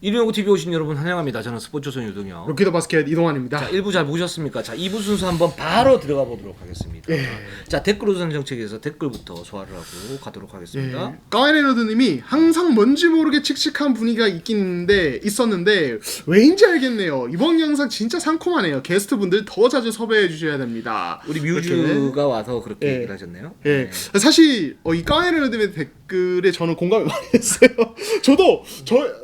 119 TV 오신 여러분 환영합니다. 저는 스포츠조선 유동혁. 로키더 바스켓 이동환입니다. 자, 1부 잘 보셨습니까? 자, 2부 순서 한번 바로 들어가 보도록 하겠습니다. 예. 자, 댓글 우선 정책에서 댓글부터 소화를 하고 가도록 하겠습니다. 까이레너드님이 항상 뭔지 모르게 칙칙한 분위기가 있었는데 왜인지 알겠네요. 이번 영상 진짜 상콤하네요. 게스트분들 더 자주 섭외해 주셔야 됩니다. 우리 뮤즈가 와서 그렇게 얘기를 하셨네요. 예. 사실 이 까이레너드의 댓글에 저는 공감을 많이 했어요. 저도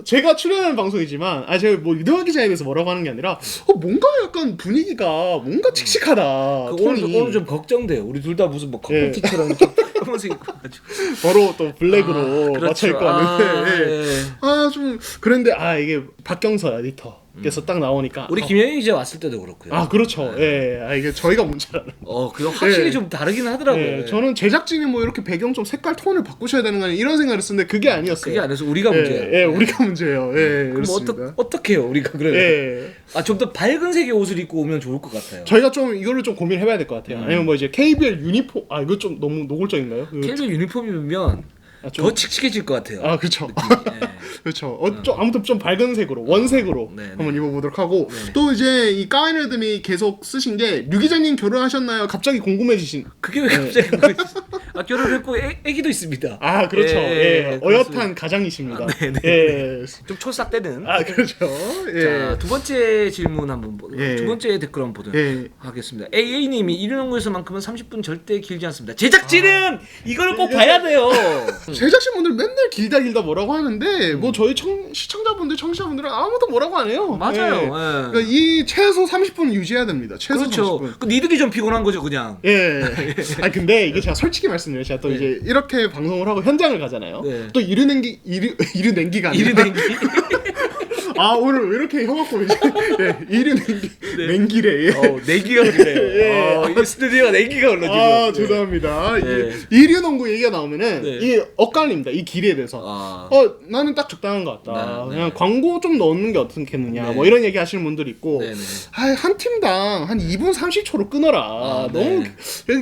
제가 출연하는 방송이지만 제가 뭐 유동환 기자에 대해서 뭐라고 하는 게 아니라 뭔가 약간 분위기가 뭔가 칙칙하다. 오늘 좀 걱정돼요. 우리 둘 다 무슨 뭐 커플티처럼 이렇게 하면서 입고 가지고 바로 또 블랙으로 그렇죠. 맞춰 입고 왔는데 좀 그런데 이게 박경서 에디터께서 딱 나오니까 우리 김영희 기자 왔을 때도 그렇고요. 그렇죠. 이게 저희가 문제라는. 그거 확실히 좀 다르긴 하더라고요. 저는 제작진이 뭐 이렇게 배경 좀 색깔 톤을 바꾸셔야 되는 거 아니야 이런 생각을 했었는데 그게 아니었어요. 그게 아니어서 우리가 문제예요. 우리가 문제예요. 그럼 어떻게 해요? 우리가 그래요? 좀 더 밝은 색의 옷을 입고 오면 좋을 것 같아요. 저희가 좀 이거를 좀 고민해봐야 될 것 같아요. 아니면 뭐 이제 KBL 유니폼 이거 좀 너무 노골적인가요? KBL 유니폼이면 더 칙칙해질 것 같아요. 그렇죠. 그렇죠. 아무튼 좀 밝은 색으로 원색으로 한번 입어보도록 하고 또 이제 이 까이네드님이 계속 쓰신 게 류 기자님 결혼하셨나요? 갑자기 궁금해지신. 그게 왜 갑자기 결혼했고 애기도 있습니다. 그렇죠. 어엿한 가장이십니다. 좀 촐싹대는. 그렇죠. 자, 두 번째 질문 한번 두 번째 댓글 한번 보도록 하겠습니다. AA님이 이륜연구에서만큼은 30분 절대 길지 않습니다. 제작진은 이걸 꼭 봐야 돼요. 제작진분들 맨날 길다 뭐라고 하는데 뭐 저희 시청자분들 청취자분들은 아무도 뭐라고 안 해요. 맞아요. 그러니까 이 최소 30분은 유지해야 됩니다. 최소 그렇죠. 30분. 니들이 좀 피곤한 거죠 그냥. 근데 이게 제가 솔직히 말씀드려요. 제가 또 이제 이렇게 방송을 하고 현장을 가잖아요. 또 이르냉기가 아니라 오늘 왜 이렇게 혀가 꼬이지? 냉기래. 냉기가 흐르네요. 이 스튜디오가 냉기가 흘러 지금. 죄송합니다. 이류농구 얘기가 나오면은 이게 엇갈립니다. 이 길이에 대해서. 나는 딱 적당한 것 같다. 그냥 광고 좀 넣는 게 어떻겠느냐. 뭐 이런 얘기 하시는 분들이 있고. 한 팀당 한 2분 30초로 끊어라. 너무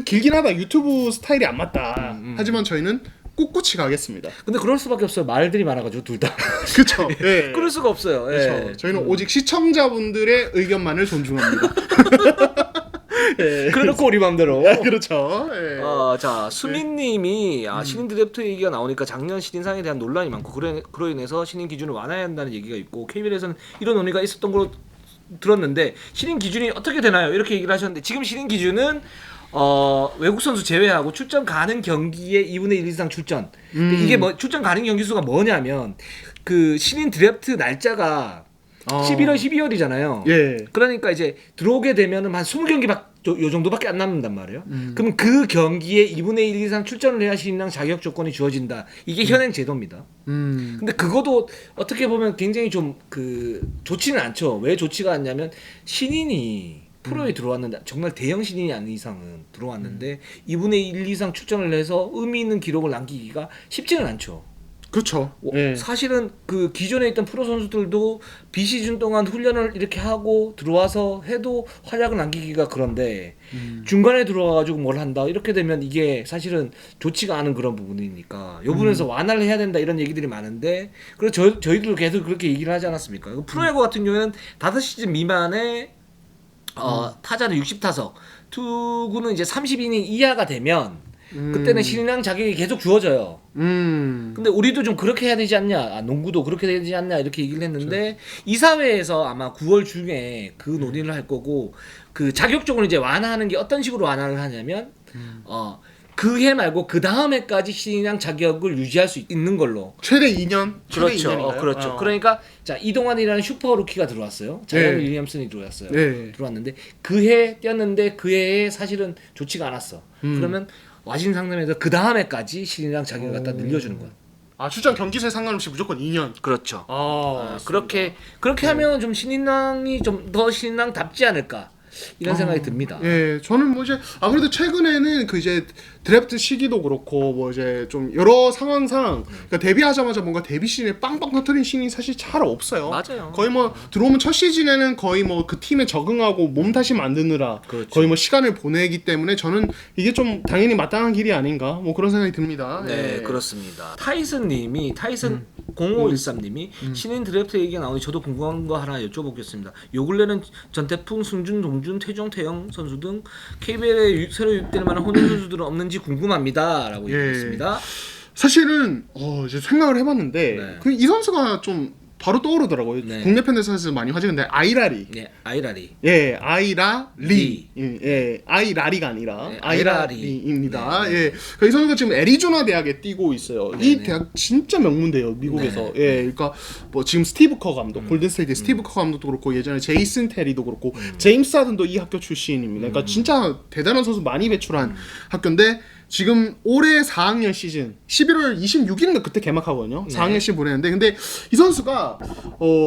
길긴 하다. 유튜브 스타일이 안 맞다. 하지만 저희는 꿋꿋이 가겠습니다. 근데 그럴 수밖에 없어요. 말들이 많아가지고 둘 다. 그렇죠. 그럴 수가 없어요. 그렇죠. 저희는 오직 시청자분들의 의견만을 존중합니다. 그래놓고 우리 맘대로. 그렇죠. 자, 수민님이 신인 드래프트 얘기가 나오니까 작년 신인상에 대한 논란이 많고 그로 인해서 신인 기준을 완화해야 한다는 얘기가 있고 KBL에서는 이런 논의가 있었던 걸로 들었는데 신인 기준이 어떻게 되나요? 이렇게 얘기를 하셨는데 지금 신인 기준은 외국 선수 제외하고 출전 가능 경기에 2분의 1 이상 출전. 이게 출전 가능 경기 수가 뭐냐면 그 신인 드래프트 날짜가 11월 12월이잖아요. 그러니까 이제 들어오게 되면은 한 20경기 요 정도밖에 안 남는단 말이에요. 그럼 그 경기에 2분의 1 이상 출전을 해야 신인왕 자격 조건이 주어진다. 이게 현행 제도입니다. 근데 그것도 어떻게 보면 굉장히 좀 좋지는 않죠. 왜 좋지가 않냐면 신인이 프로에 들어왔는데 정말 대형 신인이 아닌 이상은 들어왔는데 2분의 1 이상 출전을 해서 의미 있는 기록을 남기기가 쉽지는 않죠. 그렇죠. 사실은 그 기존에 있던 프로 선수들도 비시즌 동안 훈련을 이렇게 하고 들어와서 해도 활약을 남기기가 그런데 중간에 들어와가지고 뭘 한다 이렇게 되면 이게 사실은 좋지가 않은 그런 부분이니까 이 부분에서 완화를 해야 된다 이런 얘기들이 많은데 그래서 저희도 계속 그렇게 얘기를 하지 않았습니까? 프로야구 같은 경우에는 5시즌 미만의 타자는 60타석, 투구는 이제 30이닝 이하가 되면 그때는 신인왕 자격이 계속 주어져요. 근데 우리도 좀 그렇게 해야 되지 않냐, 농구도 그렇게 되지 않냐 이렇게 얘기를 했는데 이사회에서 아마 9월 중에 그 논의를 할 거고 그 자격적으로 이제 완화하는 게 어떤 식으로 완화를 하냐면 그 해 말고 그 다음 해까지 신인왕 자격을 유지할 수 있는 걸로. 최대 2년. 그렇죠. 그렇죠. 그러니까 자 이동환이라는 슈퍼 루키가 들어왔어요. 자이언 윌리엄슨이 들어왔어요. 들어왔는데 그 해 뛰었는데 그 해에 사실은 좋지가 않았어. 그러면 와신 상담에서 그 다음 해까지 신인왕 자격을 갖다 늘려주는 거야. 출전 경기수에 상관없이 무조건 2년. 그렇죠. 그렇게 하면 좀 신인왕이 좀 더 신인왕답지 않을까. 이런 생각이 듭니다. 예, 저는 뭐 이제 아무래도 최근에는 그 이제 드래프트 시기도 그렇고 뭐 이제 좀 여러 상황상 그러니까 데뷔하자마자 뭔가 데뷔 시즌에 빵빵 터트린 신이 사실 잘 없어요. 맞아요. 거의 뭐 들어오면 첫 시즌에는 거의 뭐 그 팀에 적응하고 몸 다시 만드느라 그렇죠. 거의 뭐 시간을 보내기 때문에 저는 이게 좀 당연히 마땅한 길이 아닌가 뭐 그런 생각이 듭니다. 네, 예. 그렇습니다. 타이슨 0513님이 신인 드래프트 얘기가 나오니 저도 궁금한 거 하나 여쭤보겠습니다. 요 근래는 전태풍, 승준, 동준, 태종, 태영 선수 등 KBL에 새로 유입될 만한 혼혈 선수들은 없는지 궁금합니다라고 예. 얘기했습니다. 사실은 이제 생각을 해봤는데 네. 그 이 선수가 좀 바로 떠오르더라고요. 네. 국내 팬들에서 많이 화제인데 아이라리. 네, 아이라리. 예, 아이라리. 리. 예, 아이라리가 아니라 네, 아이라리입니다. 네, 네. 예, 이 선수가 지금 애리조나 대학에 뛰고 있어요. 네, 이 네. 대학 진짜 명문대요, 미국에서. 네. 예, 그러니까 뭐 지금 스티브 커 감독, 골든스테이트 스티브 커 감독도 그렇고 예전에 제이슨 테리도 그렇고 제임스 하든도 이 학교 출신입니다. 그러니까 진짜 대단한 선수 많이 배출한 학교인데. 지금 올해 4학년 시즌 11월 26일인가 그때 개막하거든요. 네. 4학년 시즌 보내는데 근데 이 선수가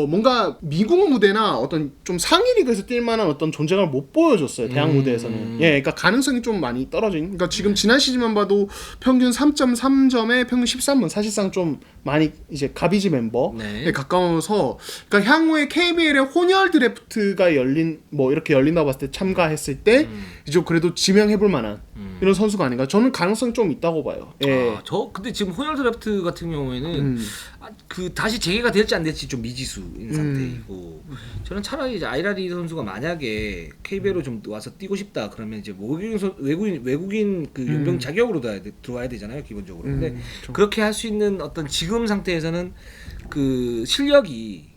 뭔가 미국 무대나 어떤 좀 상위 리그에서 뛸 만한 어떤 존재감을 못 보여줬어요. 대학 무대에서는. 예, 그러니까 가능성이 좀 많이 떨어진. 그러니까 지금 지난 시즌만 봐도 평균 3.3점에 평균 13분 사실상 좀 많이 이제 가비지 멤버에 네. 가까워서 그러니까 향후에 KBL의 혼혈 드래프트가 이렇게 열린다고 봤을 때 참가했을 때 이제 그래도 지명해볼 만한 이런 선수가 아닌가. 저는 가능성이 좀 있다고 봐요. 예. 저 근데 지금 혼혈 드래프트 같은 경우에는 그 다시 재개가 될지 안 될지 좀 미지수인 상태이고 저는 차라리 이제 아이라리 선수가 만약에 KBL로 좀 와서 뛰고 싶다 그러면 이제 뭐 외국인 그 용병 자격으로 들어와야 되잖아요 기본적으로. 근데 그렇죠. 그렇게 할 수 있는 어떤 지금 상태에서는 그 실력이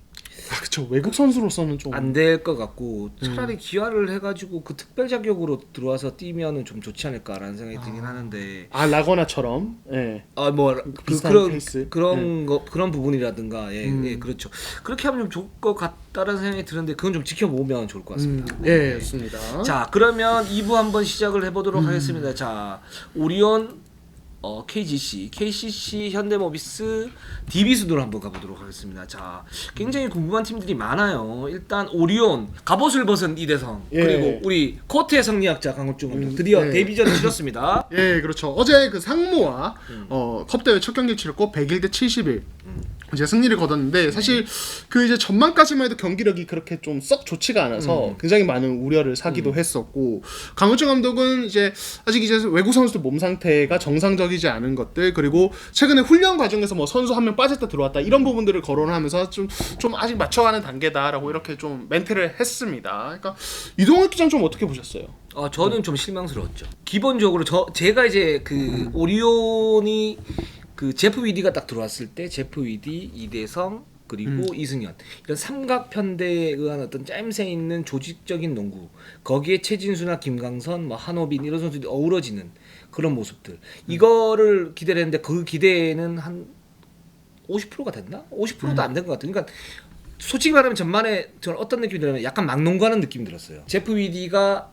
그렇죠. 외국 선수로서는 좀 안 될 것 같고 차라리 기화를 해가지고 그 특별 자격으로 들어와서 뛰면은 좀 좋지 않을까라는 생각이 들긴 하는데. 라거나처럼. 예. 뭐 비슷한 그런 케이스? 그런 부분이라든가 예, 그렇죠. 그렇게 하면 좀 좋을 것 같다라는 생각이 드는데 그건 좀 지켜보면 좋을 것 같습니다. 예, 맞습니다. 자 그러면 2부 한번 시작을 해보도록 하겠습니다. 자 오리온 KGC, KCC, 현대모비스, DB 순으로 한번 가보도록 하겠습니다. 자, 굉장히 궁금한 팀들이 많아요. 일단 오리온, 갑옷을 벗은 이대성, 예. 그리고 우리 코트의 성리학자 강호중 감독 드디어 예. 데뷔전을 치렀습니다. 예, 그렇죠. 어제 그 상무와 컵 대회 첫 경기 치렀고 101대 71. 이제 승리를 거뒀는데 사실 그 이제 전반까지만 해도 경기력이 그렇게 좀 썩 좋지가 않아서 굉장히 많은 우려를 사기도 했었고 강호중 감독은 이제 아직 이제 외국 선수들 몸 상태가 정상적이지 않은 것들 그리고 최근에 훈련 과정에서 뭐 선수 한 명 빠졌다 들어왔다 이런 부분들을 거론하면서 좀 아직 맞춰가는 단계다라고 이렇게 좀 멘트를 했습니다. 그러니까 이동욱 기자는 좀 어떻게 보셨어요? 저는 좀 실망스러웠죠. 기본적으로 제가 이제 그 오리온이 그 제프 위디가 딱 들어왔을 때 제프 위디, 이대성 그리고 이승현 이런 삼각편대에 의한 어떤 짜임새 있는 조직적인 농구 거기에 최진수나 김강선, 뭐 한호빈 이런 선수들이 어우러지는 그런 모습들 이거를 기대를 했는데 그 기대는 한 50%가 됐나? 50%도 안 된 것 같아요. 그러니까 솔직히 말하면 전반에 저는 어떤 느낌이 들었냐면 약간 막농구하는 느낌이 들었어요. 제프 위디가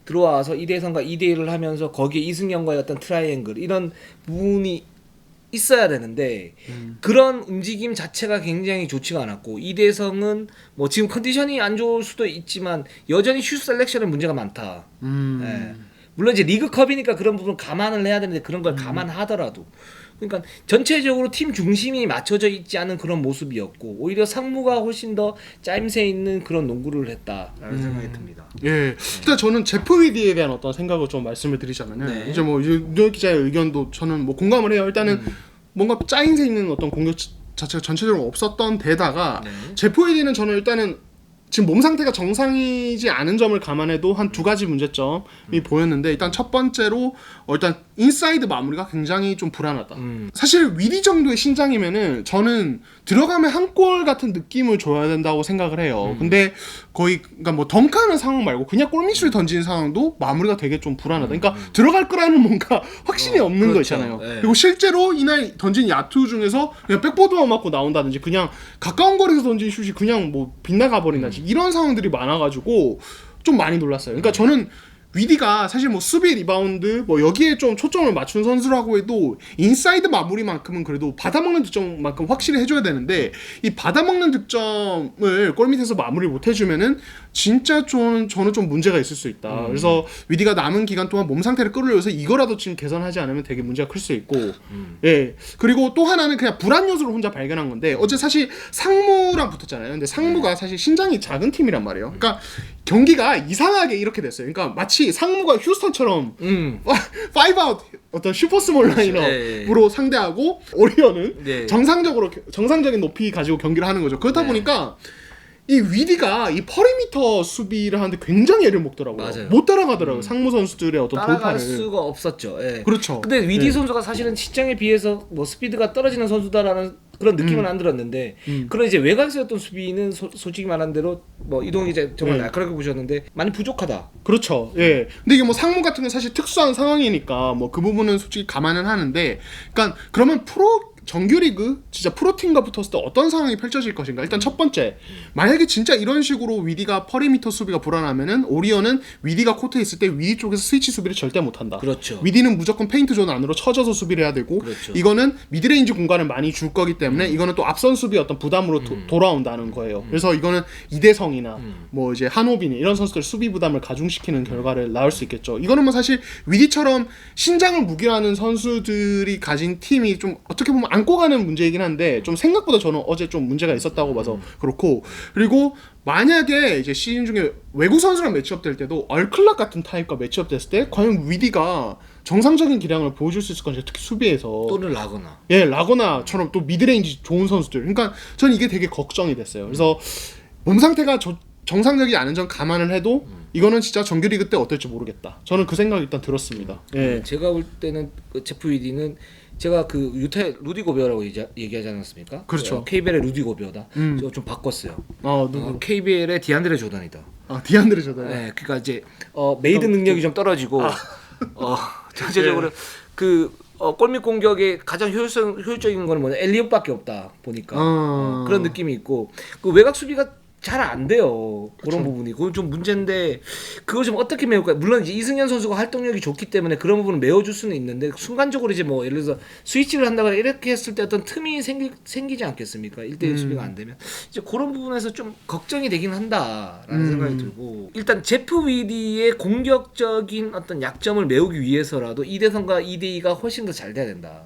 들어와서 이대성과 2대1을 하면서 거기에 이승현과의 어떤 트라이앵글 이런 부분이 있어야 되는데 그런 움직임 자체가 굉장히 좋지가 않았고 이대성은 뭐 지금 컨디션이 안 좋을 수도 있지만 여전히 슛 셀렉션에 문제가 많다. 예. 물론 이제 리그컵이니까 그런 부분 감안을 해야 되는데 그런 걸 감안하더라도 그러니까 전체적으로 팀 중심이 맞춰져 있지 않은 그런 모습이었고 오히려 상무가 훨씬 더 짜임새 있는 그런 농구를 했다라는 생각이 듭니다. 예, 일단 저는 제프 위디에 대한 어떤 생각을 좀 말씀을 드리자면은 네. 이제 뭐 유동 기자의 의견도 저는 뭐 공감을 해요. 일단은 뭔가 짜임새 있는 어떤 공격 자체가 전체적으로 없었던 데다가 네. 제프 위디는 저는 일단은 지금 몸 상태가 정상이지 않은 점을 감안해도 한 두 가지 문제점이 보였는데 일단 첫 번째로 일단 인사이드 마무리가 굉장히 좀 불안하다. 사실 위디 정도의 신장이면은 저는 들어가면 한 골 같은 느낌을 줘야 된다고 생각을 해요. 근데 거의 그러니까 뭐 덩크하는 상황 말고 그냥 골밑으로 던지는 상황도 마무리가 되게 좀 불안하다. 그러니까 들어갈 거라는 뭔가 확신이 없는 그렇죠. 거 있잖아요. 네. 그리고 실제로 이날 던진 야투 중에서 그냥 백보드만 맞고 나온다든지 그냥 가까운 거리에서 던진 슛이 그냥 뭐 빗나가 버린다든지 이런 상황들이 많아가지고 좀 많이 놀랐어요. 그러니까 저는 위디가 사실 뭐 수비 리바운드 뭐 여기에 좀 초점을 맞춘 선수라고 해도 인사이드 마무리만큼은 그래도 받아먹는 득점만큼 확실히 해줘야 되는데 이 받아먹는 득점을 골밑에서 마무리 못 해주면은 진짜 저는 좀 문제가 있을 수 있다. 그래서 위디가 남은 기간 동안 몸 상태를 끌어올려서 이거라도 지금 개선하지 않으면 되게 문제가 클 수 있고 예. 그리고 또 하나는 그냥 불안 요소를 혼자 발견한 건데 어제 사실 상무랑 붙었잖아요. 근데 상무가 사실 신장이 작은 팀이란 말이에요. 그러니까 경기가 이상하게 이렇게 됐어요. 그러니까 마치 상무가 휴스턴처럼 5아웃 어떤 슈퍼스몰 라인업으로 상대하고 오리온은 정상적인 높이 가지고 경기를 하는 거죠. 그렇다 보니까 이 위디가 이 퍼리미터 수비를 하는데 굉장히 애를 먹더라고요. 맞아요. 못 따라가더라고요. 상무 선수들의 어떤 따라갈 돌파를. 수가 없었죠. 예. 그렇죠. 근데 위디 선수가 사실은 시장에 비해서 뭐 스피드가 떨어지는 선수다라는 그런 느낌은 안 들었는데 그런 이제 외곽에서 어떤 수비는 솔직히 말한 대로 뭐 이동이 이제 정말 날카롭게 보셨는데 많이 부족하다. 그렇죠. 예. 근데 이게 뭐 상무 같은 건 사실 특수한 상황이니까 뭐 그 부분은 솔직히 감안은 하는데, 그러니까 그러면 정규리그 진짜 프로팀과 붙었을 때 어떤 상황이 펼쳐질 것인가. 일단 첫 번째, 만약에 진짜 이런 식으로 위디가 퍼리미터 수비가 불안하면은 오리온은 위디가 코트에 있을 때 위디 쪽에서 스위치 수비를 절대 못한다. 그렇죠. 위디는 무조건 페인트 존 안으로 쳐져서 수비를 해야 되고, 그렇죠. 이거는 미드레인지 공간을 많이 줄 거기 때문에 이거는 또 앞선 수비 어떤 부담으로 돌아온다는 거예요. 그래서 이거는 이대성이나 뭐 이제 한호빈이 이런 선수들 수비 부담을 가중시키는 결과를 낳을 수 있겠죠. 이거는 뭐 사실 위디처럼 신장을 무기하는 선수들이 가진 팀이 좀 어떻게 보면 안고 가는 문제이긴 한데 좀 생각보다 저는 어제 좀 문제가 있었다고 봐서 그렇고, 그리고 만약에 이제 시즌 중에 외국 선수랑 매치업 될 때도 얼클락 같은 타입과 매치업 됐을 때 과연 위디가 정상적인 기량을 보여줄 수 있을 건지, 특히 수비에서 또는 라거나 라거나처럼 또 미드레인지 좋은 선수들, 그러니까 저는 이게 되게 걱정이 됐어요. 그래서 몸 상태가 정상적이지 않은 점 감안을 해도 이거는 진짜 정규리그 때 어떨지 모르겠다. 저는 그 생각이 일단 들었습니다. 예. 제가 볼 때는 그 제프 위디는 제가 그 유태 루디 고베어라고 얘기하지 않았습니까? 그렇죠. KBL의 루디 고베어다. 제가 좀 바꿨어요. 누구? KBL의 디안드레 조던이다. 디안드레 조던. 네, 그러니까 이제 메이드 능력이 좀 떨어지고 전체적으로 그 골밑 공격의 가장 효율적인 거는 뭐냐, 엘리엇밖에 없다 보니까 그런 느낌이 있고, 그 외곽 수비가 잘 안 돼요. 그런 부분이. 그건 좀 문제인데 그걸 좀 어떻게 메울까? 물론 이제 이승현 선수가 활동력이 좋기 때문에 그런 부분을 메워줄 수는 있는데, 순간적으로 이제 뭐 예를 들어서 스위치를 한다거나 이렇게 했을 때 어떤 틈이 생기지 않겠습니까? 1대1 수비가 안 되면 이제 그런 부분에서 좀 걱정이 되긴 한다라는 생각이 들고, 일단 제프 위디의 공격적인 어떤 약점을 메우기 위해서라도 이대성과 이대희가 훨씬 더 잘 돼야 된다.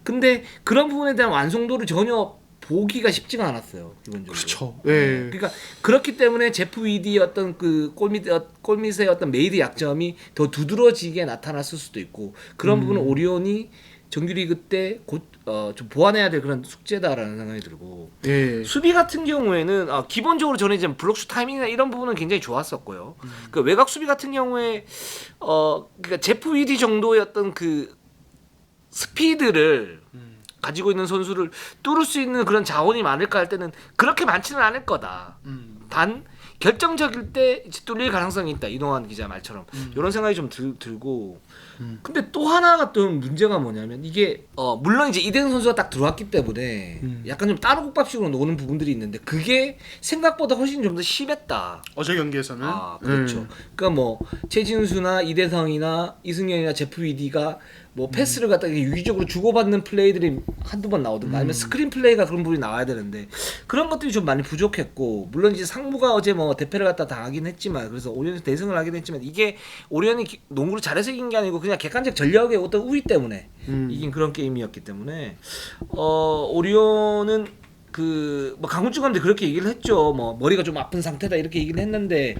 근데 그런 부분에 대한 완성도를 전혀 보기가 쉽지가 않았어요, 기본적으로. 그렇죠. 네. 그러니까 그렇기 때문에 제프 위디의 어떤 그 골밑의 어떤 메이드 약점이 더 두드러지게 나타났을 수도 있고, 그런 부분은 오리온이 정규리그 때 좀 보완해야 될 그런 숙제다라는 생각이 들고, 수비 같은 경우에는 기본적으로 저는 이제 블록슛 타이밍이나 이런 부분은 굉장히 좋았었고요. 그 외곽 수비 같은 경우에 그러니까 제프 위디 정도의 어떤 그 스피드를 가지고 있는 선수를 뚫을 수 있는 그런 자원이 많을까 할 때는 그렇게 많지는 않을 거다. 단 결정적일 때 이제 뚫릴 가능성이 있다. 이동환 기자 말처럼 이런 생각이 좀 들고, 근데 또 하나가 또 문제가 뭐냐면, 이게 물론 이제 이대성 선수가 딱 들어왔기 때문에 약간 좀 따로 국밥식으로 노는 부분들이 있는데 그게 생각보다 훨씬 좀 더 심했다. 어제 경기에서는. 그렇죠. 그러니까 뭐 최진수나 이대성이나 이승현이나 제프 위디가 뭐 패스를 갖다가 유기적으로 주고받는 플레이들이 한두 번 나오든가 아니면 스크린 플레이가 그런 부분이 나와야 되는데 그런 것들이 좀 많이 부족했고, 물론 이제 상무가 어제 뭐 대패를 갖다 당하긴 했지만, 그래서 오리온에서 대승을 하긴 했지만, 이게 오리온이 농구를 잘해서 이긴 게 아니고 그냥 객관적 전력의 어떤 우위 때문에 이긴 그런 게임이었기 때문에 오리온은 그 뭐 강훈주 감독이 그렇게 얘기를 했죠. 뭐 머리가 좀 아픈 상태다 이렇게 얘기를 했는데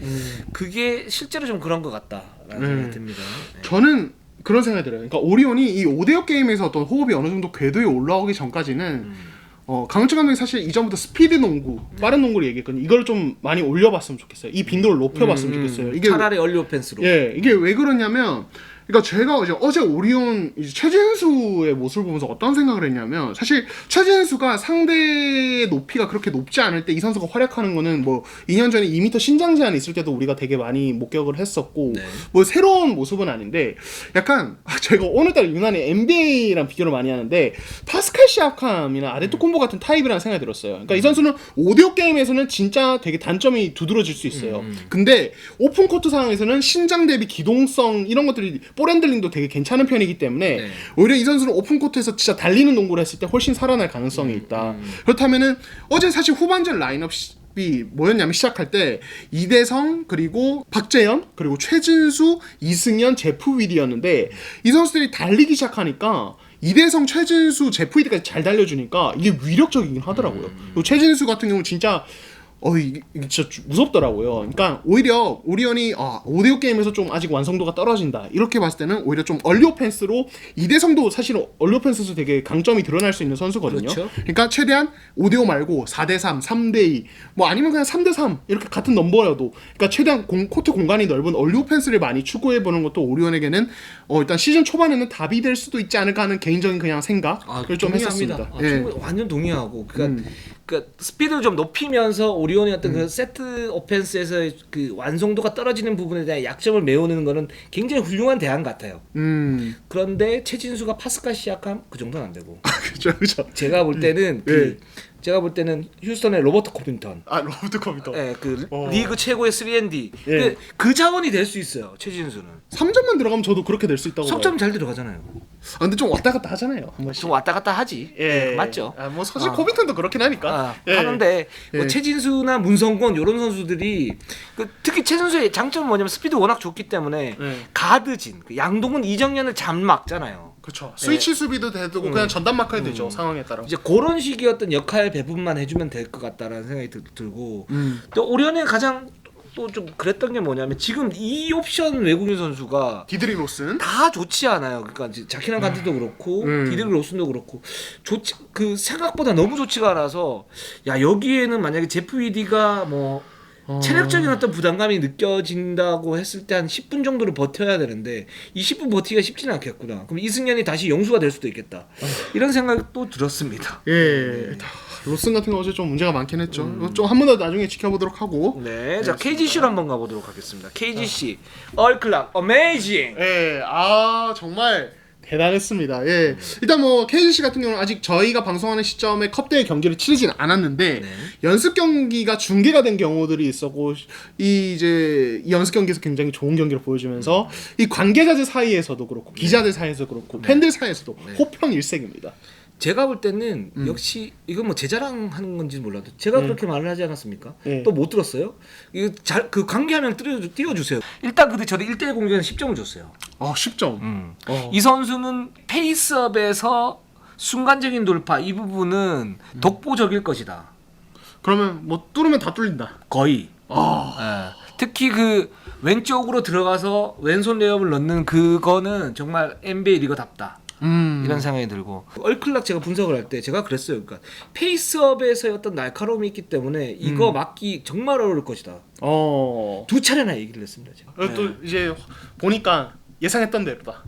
그게 실제로 좀 그런 것 같다라는 생각이 듭니다. 네. 저는 그런 생각이 들어요. 그러니까 오리온이 이 5대6 게임에서 어떤 호흡이 어느 정도 궤도에 올라오기 전까지는 강은철 감독이 사실 이전부터 스피드 농구, 빠른 농구를 얘기했거든요. 이걸 좀 많이 올려봤으면 좋겠어요. 이 빈도를 높여봤으면 좋겠어요. 이게 차라리 얼리 오펜스로. 이게 왜 그러냐면 그러니까 제가 어제 오리온 이제 최진수의 모습을 보면서 어떤 생각을 했냐면 사실 최진수가 상대의 높이가 그렇게 높지 않을 때 이 선수가 활약하는 거는 뭐 2년 전에 2m 신장 제한 있을 때도 우리가 되게 많이 목격을 했었고 네. 뭐 새로운 모습은 아닌데 약간 제가 오늘따라 유난히 NBA랑 비교를 많이 하는데 파스칼 시아캄이나 아데토콤보 같은 타입이라는 생각이 들었어요. 그러니까 이 선수는 5대5 게임에서는 진짜 되게 단점이 두드러질 수 있어요. 근데 오픈 코트 상황에서는 신장 대비 기동성 이런 것들이 볼 핸들링도 되게 괜찮은 편이기 때문에 네. 오히려 이 선수는 오픈 코트에서 진짜 달리는 농구를 했을 때 훨씬 살아날 가능성이 있다. 그렇다면은 어제 사실 후반전 라인업이 뭐였냐면 시작할 때 이대성 그리고 박재현 그리고 최진수 이승현 제프 위디였는데 이 선수들이 달리기 시작하니까 이대성 최진수 제프 위디까지 잘 달려주니까 이게 위력적이긴 하더라고요. 그리고 최진수 같은 경우는 진짜 이게 진짜 무섭더라고요. 그러니까 오히려 오리온이 5대5 게임에서 좀 아직 완성도가 떨어진다 이렇게 봤을 때는 오히려 좀 얼리 오펜스로 이대성도 사실 얼리 오펜스에서 되게 강점이 드러날 수 있는 선수거든요. 그렇죠. 그러니까 최대한 5대5 말고 4대3, 3대2 뭐 아니면 그냥 3대3 이렇게 같은 넘버여도 그러니까 최대한 코트 공간이 넓은 얼리 오펜스를 많이 추구해보는 것도 오리온에게는 일단 시즌 초반에는 답이 될 수도 있지 않을까 하는 개인적인 그냥 생각을 좀 했었습니다. 완전 동의하고 그러니까 스피드를 좀 높이면서 오리온의 어떤 그 세트 오펜스에서 그 완성도가 떨어지는 부분에 대한 약점을 메우는 거는 굉장히 훌륭한 대안 같아요. 그런데 최진수가 파스칼 시아캄 그 정도는 안 되고. 그렇죠. 제가 볼 때는 제가 볼 때는 휴스턴의 로버트 코빙턴. 로버트 코빙턴. 네, 그 리그 최고의 3&D. 그 자원이 될 수 있어요. 최진수는. 3점만 들어가면 저도 그렇게 될 수 있다고. 석점 잘 들어가잖아요. 근데 좀 왔다 갔다 하잖아요. 좀 왔다 갔다 하지. 맞죠. 뭐 사실 코빙턴도 그렇긴 하니까. 하는데 뭐 최진수나 문성곤 이런 선수들이 특히 최진수의 장점은 뭐냐면 스피드 워낙 좋기 때문에 가드진 양동근 이정현을 잘 막잖아요. 그렇죠. 스위치 수비도 되고 그냥 전담 마크해도 되죠. 상황에 따라. 이제 그런 식의 어떤 역할 배분만 해주면 될 것 같다라는 생각이 들고 또 오리온의 가장 또 좀 그랬던 게 뭐냐면 지금 이 옵션 외국인 선수가 디드릭 로슨 다 좋지 않아요. 그러니까 이제 자키난 간트도 그렇고 디드릭 로슨도 그렇고 좋지 그 생각보다 너무 좋지가 않아서 야 여기에는 만약에 제프 위디가 뭐 체력적인 어떤 부담감이 느껴진다고 했을 때 한 10분 정도를 버텨야 되는데 이 10분 버티기가 쉽지는 않겠구나. 그럼 이승현이 다시 영수가 될 수도 있겠다. 이런 생각도 들었습니다. 로슨 같은 거 어제 좀 문제가 많긴 했죠. 좀 한 번 더 나중에 지켜보도록 하고. 네, 자 KGC로 한번 가보도록 하겠습니다. KGC 얼클락 어메이징. 정말 대단했습니다. 일단 뭐 KGC 같은 경우는 아직 저희가 방송하는 시점에 컵대회 경기를 치르진 않았는데 연습 경기가 중계가 된 경우들이 있었고 이 연습 경기에서 굉장히 좋은 경기를 보여주면서 이 관계자들 사이에서도 그렇고 기자들 사이에서도 그렇고 팬들 사이에서도 호평일색입니다. 제가 볼 때는 역시 이건 뭐 제 자랑하는 건지 몰라도 제가 그렇게 말을 하지 않았습니까? 또 못 들었어요? 이거 그 관계 한 명 띄워주세요. 일단 근데 저도 1대1 공격에서 10점을 줬어요. 10점. 이 선수는 페이스업에서 순간적인 돌파 이 부분은 독보적일 것이다. 그러면 뭐 뚫으면 다 뚫린다. 거의. 특히 그 왼쪽으로 들어가서 왼손 레이업을 넣는 그거는 정말 NBA 리거답다. 이런 생각이 들고 얼클락 제가 분석을 할 때 제가 그랬어요. 그러니까 페이스업에서의 어떤 날카로움이 있기 때문에 이거 막기 정말 어려울 것이다. 두 차례나 얘기를 했습니다. 제가. 또 이제 보니까 예상했던 대로다.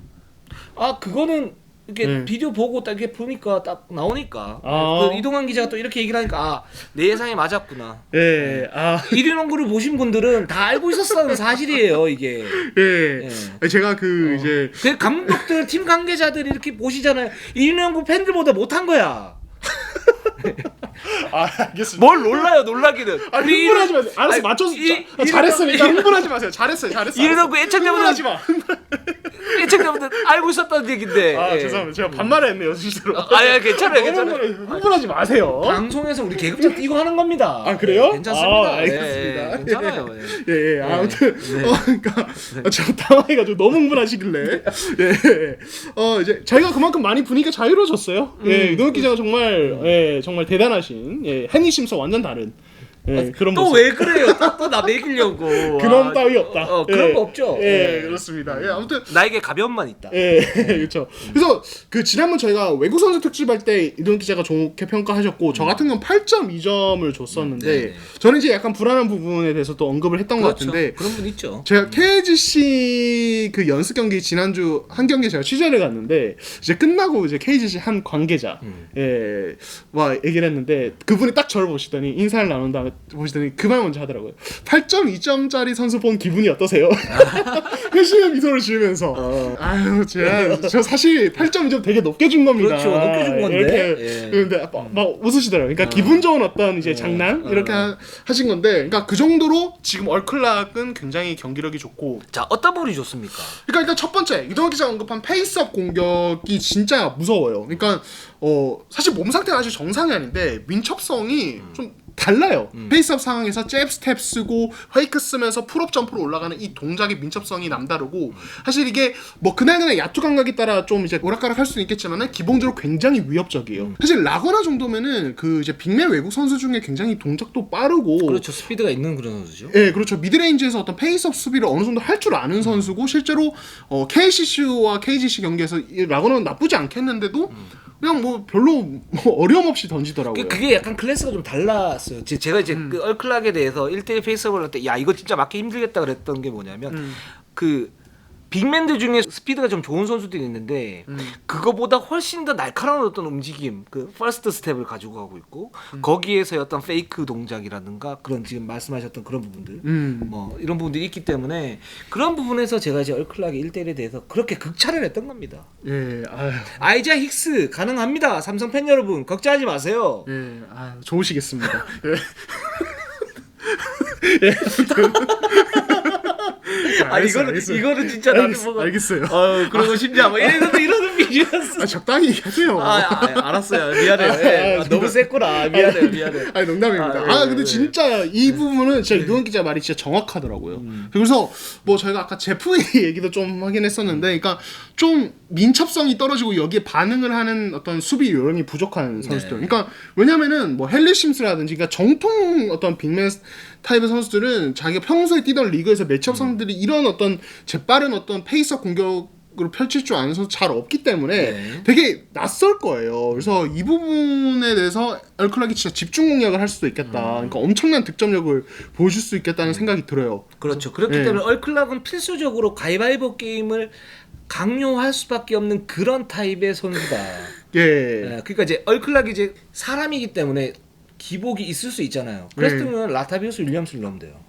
그거는 이렇게 비디오 보고 딱 이렇게 보니까 딱 나오니까 그 이동환 기자가 또 이렇게 얘기를 하니까 내 예상이 맞았구나. 이륜농구를 보신 분들은 다 알고 있었다는 사실이에요 이게. 제가 이제 그 감독들 팀 관계자들이 이렇게 보시잖아요. 이륜농구 팬들보다 못한 거야. 알겠습니다. 뭘 놀라요 놀라기는. 흥분하지 마세요. 알았어 맞춰서 잘했으니까 흥분하지 마세요. 잘했어요. 이륜농구 애청자분들 애청자분들 알고 있었다는 얘긴데. 죄송합니다. 제가 반말을 했네요 실제로. 괜찮아요. 흥분하지 마세요. 방송에서 우리 계급자 띄고 하는 겁니다. 그래요? 괜찮습니다. 알겠습니다. 괜찮아요. 아무튼 그러니까 제가 당황해가지고 너무 흥분하시길래 이제 저희가 그만큼 많이 분위기가 자유로워졌어요. 노혁 기자가 정말 정말 대단하신 헨리 심스 완전 다른 예, 그런 또 왜 그래요? 또 나 매기려고. 그런 따위 없다. 그런 거 없죠. 예, 그렇습니다. 예, 아무튼 나에게 가벼움만 있다. 예, 그렇죠. 그래서 그 지난번 저희가 외국 선수 특집할 때 이동 기자가 좋게 평가하셨고 저 같은 건 8.2점을 줬었는데 저는 이제 약간 불안한 부분에 대해서 또 언급을 했던 것 같은데 그런 분 있죠. 제가 KGC 그 연습 경기 지난주 한 경기 제가 취재를 갔는데 이제 끝나고 이제 KGC 한 관계자 와 얘기를 했는데 그분이 딱 저를 보시더니 인사를 나눈 다음에 보시더니 그 말 먼저 하더라고요. 8.2점짜리 선수 본 기분이 어떠세요? 회심의 미소를 지으면서 아유 저 사실 8.2점 되게 높게 준 겁니다. 그렇죠. 높게 준 건데. 이렇게 그런데 막 웃으시더라고요. 그러니까 기분 좋은 어떤 이제 장난 이렇게 하신 건데 그러니까 그 정도로 지금 얼클락은 굉장히 경기력이 좋고 자 어떤 부분이 좋습니까? 그러니까 일단 첫 번째 이동현 기자가 언급한 페이스업 공격이 진짜 무서워요. 그러니까 사실 몸 상태가 아직 정상이 아닌데 민첩성이 좀 달라요. 페이스업 상황에서 잽 스텝 쓰고 페이크 쓰면서 풀업 점프로 올라가는 이 동작의 민첩성이 남다르고 사실 이게 뭐 그날 야투 감각에 따라 좀 이제 오락가락 할 수는 있겠지만은 기본적으로 굉장히 위협적이에요. 사실 라거나 정도면은 그 이제 빅맨 외국 선수 중에 굉장히 동작도 빠르고 그렇죠. 스피드가 있는 그런 선수죠. 예, 그렇죠. 미드레인지에서 어떤 페이스업 수비를 어느 정도 할 줄 아는 선수고 실제로 KCC와 KGC 경기에서 이 라거나는 나쁘지 않겠는데도 그냥 뭐 별로 뭐 어려움 없이 던지더라고요. 그게 약간 클래스가 좀 달랐어요. 제가 이제 그 얼클락에 대해서 1대1 페이스업을 할 때 야 이거 진짜 맞기 힘들겠다 그랬던 게 뭐냐면 그 빅맨들 중에 스피드가 좀 좋은 선수들이 있는데 그거보다 훨씬 더 날카로운 어떤 움직임, 그 퍼스트 스텝을 가지고 가고 있고 거기에서의 어떤 페이크 동작이라든가 그런 지금 말씀하셨던 그런 부분들, 뭐 이런 부분들이 있기 때문에 그런 부분에서 제가 이제 얼클락의 1대1에 대해서 그렇게 극찬을 했던 겁니다. 예, 아유. 아이자 힉스 가능합니다. 삼성 팬 여러분 걱정하지 마세요. 예, 아유, 좋으시겠습니다. 이거는 진짜 나한테 뭐가 알겠어요. 그러고 싶지 않아. 이러는 비즈니스. 적당히 하세요. 알았어요. 미안해요. 너무 셌구나. 미안해요. 아니 농담입니다. 근데 진짜 이 부분은 진짜 이동현 기자 말이 진짜 정확하더라고요. 그래서 뭐 저희가 아까 제프의 얘기도 좀 하긴 했었는데, 그러니까 좀 민첩성이 떨어지고 여기에 반응을 하는 어떤 수비 요령이 부족한 선수들. 그러니까 왜냐면은 뭐 헨리 심스라든지 그러니까 정통 어떤 빅맨 타입의 선수들은 자기가 평소에 뛰던 리그에서 매치업 상들이 이런 어떤 재빠른 어떤 페이스업 공격으로 펼칠 줄 아는 선수 잘 없기 때문에 되게 낯설 거예요. 그래서 이 부분에 대해서 얼클락이 진짜 집중 공략을 할 수도 있겠다. 그러니까 엄청난 득점력을 보여줄 수 있겠다는 생각이 들어요. 그렇죠. 그렇기 때문에 얼클락은 필수적으로 가위바위보 게임을 강요할 수밖에 없는 그런 타입의 선수다. 그러니까 이제 얼클락이 이제 사람이기 때문에 기복이 있을 수 있잖아요. 그랬으면 라타비우스 윌리엄스를 넣으면 돼요.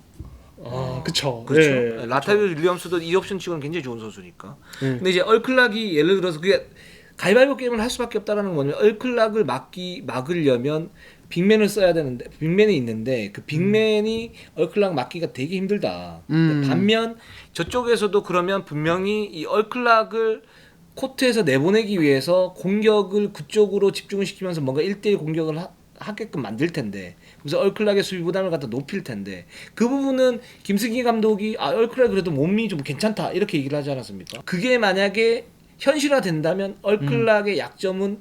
그쵸. 라타비우스 윌리엄스도 이 옵션 치고는 굉장히 좋은 선수니까. 근데 이제 얼클락이 예를 들어서 그게 가위바위보 게임을 할 수밖에 없다라는 건 얼클락을 막으려면 빅맨을 써야 되는데 빅맨이 있는데 그 빅맨이 얼클락 막기가 되게 힘들다. 반면 저쪽에서도 그러면 분명히 이 얼클락을 코트에서 내보내기 위해서 공격을 그쪽으로 집중을 시키면서 뭔가 1대1 공격을 하게끔 만들 텐데, 그래서 얼클락의 수비 부담을 갖다 높일 텐데, 그 부분은 김승기 감독이 얼클락 그래도 몸이 좀 괜찮다 이렇게 얘기를 하지 않았습니까? 그게 만약에 현실화 된다면 얼클락의 약점은